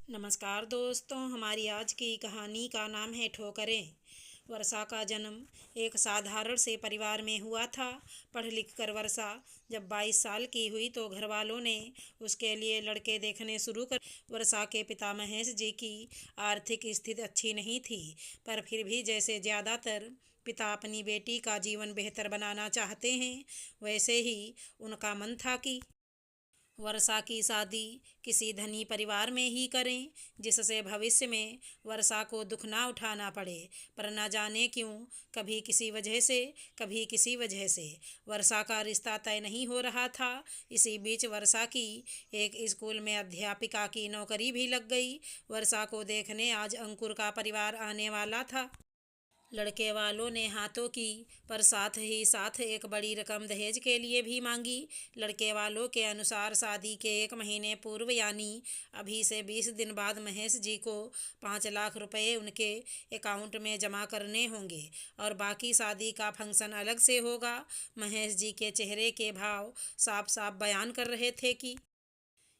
नमस्कार दोस्तों, हमारी आज की कहानी का नाम है ठोकरें। वर्षा का जन्म एक साधारण से परिवार में हुआ था। पढ़ लिख कर वर्षा जब 22 साल की हुई तो घर वालों ने उसके लिए लड़के देखने शुरू कर। वर्षा के पिता महेश जी की आर्थिक स्थिति अच्छी नहीं थी, पर फिर भी जैसे ज़्यादातर पिता अपनी बेटी का जीवन बेहतर बनाना चाहते हैं, वैसे ही उनका मन था कि वर्षा की शादी किसी धनी परिवार में ही करें, जिससे भविष्य में वर्षा को दुख ना उठाना पड़े। पर न जाने क्यों कभी किसी वजह से, कभी किसी वजह से वर्षा का रिश्ता तय नहीं हो रहा था। इसी बीच वर्षा की एक स्कूल में अध्यापिका की नौकरी भी लग गई। वर्षा को देखने आज अंकुर का परिवार आने वाला था। लड़के वालों ने हाथों की, पर साथ ही साथ एक बड़ी रकम दहेज के लिए भी मांगी। लड़के वालों के अनुसार शादी के 1 महीने पूर्व यानी अभी से 20 दिन बाद महेश जी को 5 लाख रुपए उनके अकाउंट में जमा करने होंगे और बाकी शादी का फंक्शन अलग से होगा। महेश जी के चेहरे के भाव साफ साफ बयान कर रहे थे कि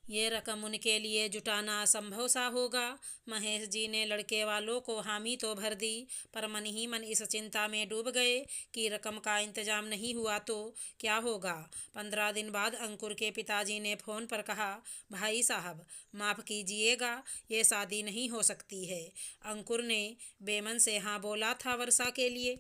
ये रकम उनके लिए जुटाना असंभव सा होगा। महेश जी ने लड़के वालों को हामी तो भर दी, पर मन ही मन इस चिंता में डूब गए कि रकम का इंतजाम नहीं हुआ तो क्या होगा। 15 दिन बाद अंकुर के पिताजी ने फ़ोन पर कहा, भाई साहब माफ़ कीजिएगा, ये शादी नहीं हो सकती है। अंकुर ने बेमन से हाँ बोला था वर्षा के लिए,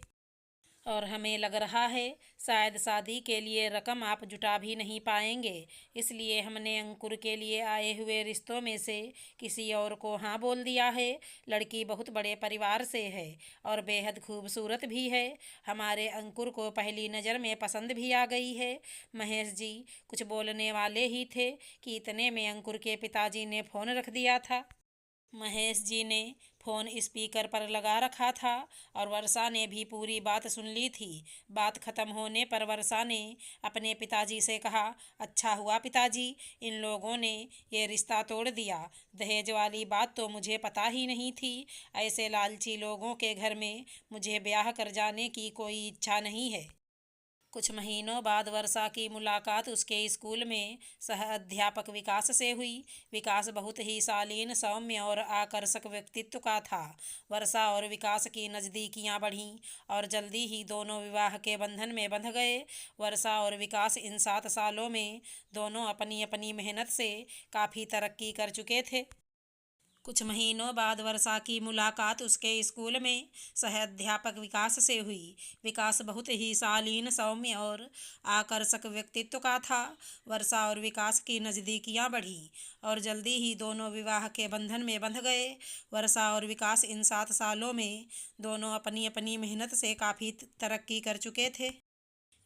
और हमें लग रहा है शायद शादी के लिए रकम आप जुटा भी नहीं पाएंगे। इसलिए हमने अंकुर के लिए आए हुए रिश्तों में से किसी और को हाँ बोल दिया है। लड़की बहुत बड़े परिवार से है और बेहद खूबसूरत भी है। हमारे अंकुर को पहली नज़र में पसंद भी आ गई है। महेश जी कुछ बोलने वाले ही थे कि इतने में अंकुर के पिताजी ने फ़ोन रख दिया था। महेश जी ने फ़ोन स्पीकर पर लगा रखा था और वर्षा ने भी पूरी बात सुन ली थी। बात खत्म होने पर वर्षा ने अपने पिताजी से कहा, अच्छा हुआ पिताजी, इन लोगों ने ये रिश्ता तोड़ दिया। दहेज वाली बात तो मुझे पता ही नहीं थी। ऐसे लालची लोगों के घर में मुझे ब्याह कर जाने की कोई इच्छा नहीं है। कुछ महीनों बाद वर्षा की मुलाकात उसके स्कूल में सह अध्यापक विकास से हुई। विकास बहुत ही शालीन, सौम्य और आकर्षक व्यक्तित्व का था। वर्षा और विकास की नज़दीकियां बढ़ीं और जल्दी ही दोनों विवाह के बंधन में बंध गए। वर्षा और विकास इन 7 सालों में दोनों अपनी अपनी मेहनत से काफ़ी तरक्की कर चुके थे। कुछ महीनों बाद वर्षा की मुलाकात उसके स्कूल में सहाध्यापक विकास से हुई। विकास बहुत ही शालीन, सौम्य और आकर्षक व्यक्तित्व का था। वर्षा और विकास की नज़दीकियां बढ़ी और जल्दी ही दोनों विवाह के बंधन में बंध गए। वर्षा और विकास इन 7 सालों में दोनों अपनी अपनी मेहनत से काफ़ी तरक्की कर चुके थे।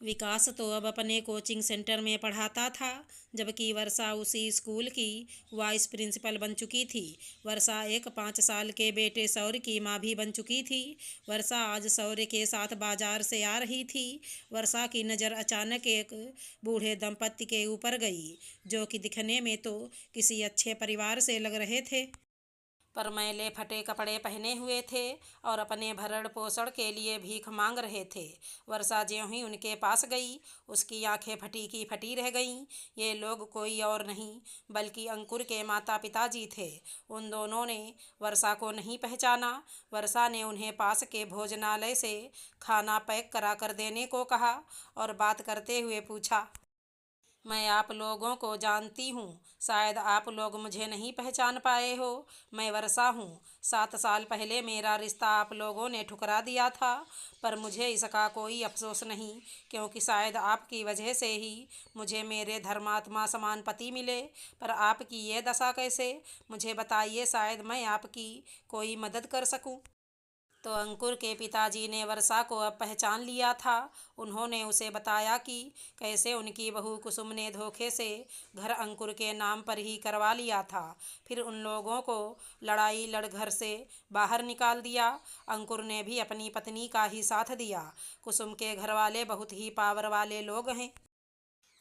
विकास तो अब अपने कोचिंग सेंटर में पढ़ाता था, जबकि वर्षा उसी स्कूल की वाइस प्रिंसिपल बन चुकी थी। वर्षा एक 5 साल के बेटे शौर्य की माँ भी बन चुकी थी। वर्षा आज शौर्य के साथ बाजार से आ रही थी। वर्षा की नज़र अचानक एक बूढ़े दंपत्ति के ऊपर गई, जो कि दिखने में तो किसी अच्छे परिवार से लग रहे थे, पर मैले फटे कपड़े पहने हुए थे और अपने भरण पोषण के लिए भीख मांग रहे थे। वर्षा ज्यों ही उनके पास गई, उसकी आंखें फटी की फटी रह गईं। ये लोग कोई और नहीं बल्कि अंकुर के माता पिताजी थे। उन दोनों ने वर्षा को नहीं पहचाना। वर्षा ने उन्हें पास के भोजनालय से खाना पैक करा कर देने को कहा और बात करते हुए पूछा, मैं आप लोगों को जानती हूँ, शायद आप लोग मुझे नहीं पहचान पाए हो। मैं वर्षा हूँ। 7 साल पहले मेरा रिश्ता आप लोगों ने ठुकरा दिया था, पर मुझे इसका कोई अफसोस नहीं, क्योंकि शायद आपकी वजह से ही मुझे मेरे धर्मात्मा समान पति मिले। पर आपकी ये दशा कैसे, मुझे बताइए, शायद मैं आपकी कोई मदद कर सकूँ। तो अंकुर के पिताजी ने वर्षा को अब पहचान लिया था। उन्होंने उसे बताया कि कैसे उनकी बहू कुसुम ने धोखे से घर अंकुर के नाम पर ही करवा लिया था। फिर उन लोगों को लड़ाई लड़ घर से बाहर निकाल दिया। अंकुर ने भी अपनी पत्नी का ही साथ दिया। कुसुम के घर वाले बहुत ही पावर वाले लोग हैं।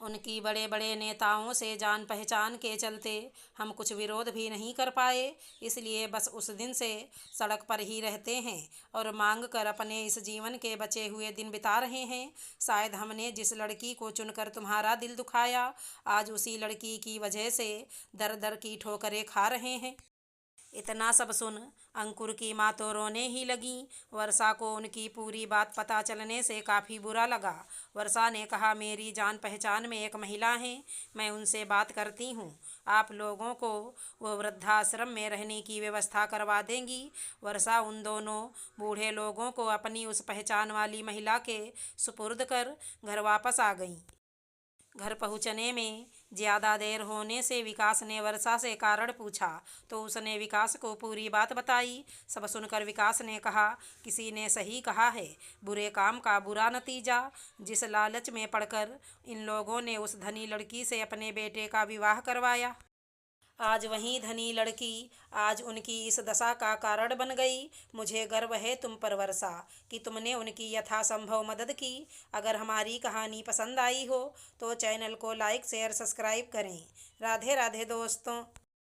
उनकी बड़े बड़े नेताओं से जान पहचान के चलते हम कुछ विरोध भी नहीं कर पाए, इसलिए बस उस दिन से सड़क पर ही रहते हैं और मांग कर अपने इस जीवन के बचे हुए दिन बिता रहे हैं। शायद हमने जिस लड़की को चुनकर तुम्हारा दिल दुखाया, आज उसी लड़की की वजह से दर दर की ठोकरें खा रहे हैं। इतना सब सुन अंकुर की माँ तो रोने ही लगी। वर्षा को उनकी पूरी बात पता चलने से काफ़ी बुरा लगा। वर्षा ने कहा, मेरी जान पहचान में एक महिला है, मैं उनसे बात करती हूँ। आप लोगों को वो वृद्धाश्रम में रहने की व्यवस्था करवा देंगी। वर्षा उन दोनों बूढ़े लोगों को अपनी उस पहचान वाली महिला के सुपुर्द कर घर वापस आ गई। घर पहुंचने में ज़्यादा देर होने से विकास ने वर्षा से कारण पूछा तो उसने विकास को पूरी बात बताई। सब सुनकर विकास ने कहा, किसी ने सही कहा है, बुरे काम का बुरा नतीजा। जिस लालच में पड़कर इन लोगों ने उस धनी लड़की से अपने बेटे का विवाह करवाया, आज वही धनी लड़की आज उनकी इस दशा का कारण बन गई। मुझे गर्व है तुम पर वर्षा कि तुमने उनकी यथासंभव मदद की। अगर हमारी कहानी पसंद आई हो तो चैनल को लाइक शेयर सब्सक्राइब करें। राधे राधे दोस्तों।